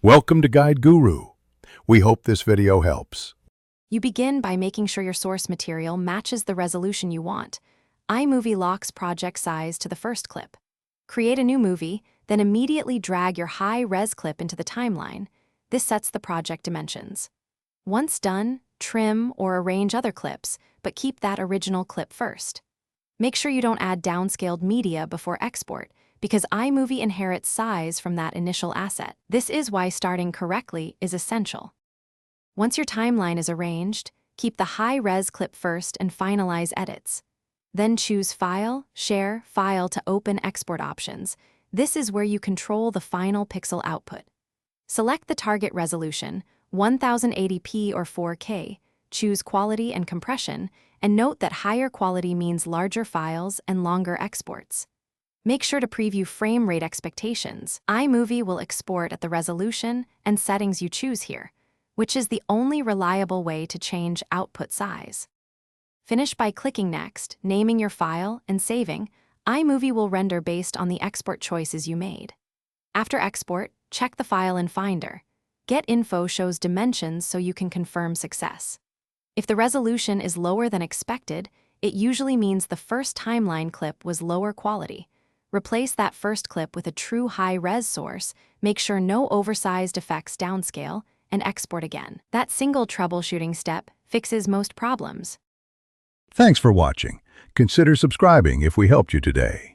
Welcome to Guide Guru. We hope this video helps. You begin by making sure your source material matches the resolution you want. Imovie locks project size to the first clip. Create a new movie, then immediately drag your high-res clip into the timeline. This sets the project dimensions. Once done, trim or arrange other clips, but keep that original clip first. Make sure you don't add downscaled media before export, because iMovie inherits size from that initial asset. This is why starting correctly is essential. Once your timeline is arranged, keep the high-res clip first and finalize edits. Then choose File, Share, File to open export options. This is where you control the final pixel output. Select the target resolution, 1080p or 4K, choose Quality and Compression, and note that higher quality means larger files and longer exports. Make sure to preview frame rate expectations. iMovie will export at the resolution and settings you choose here, which is the only reliable way to change output size. Finish by clicking Next, naming your file, and saving. iMovie will render based on the export choices you made. After export, check the file in Finder. Get Info shows dimensions so you can confirm success. If the resolution is lower than expected, it usually means the first timeline clip was lower quality. Replace that first clip with a true high-res source, make sure no oversized effects downscale, and export again. That single troubleshooting step fixes most problems. Thanks for watching. Consider subscribing if we helped you today.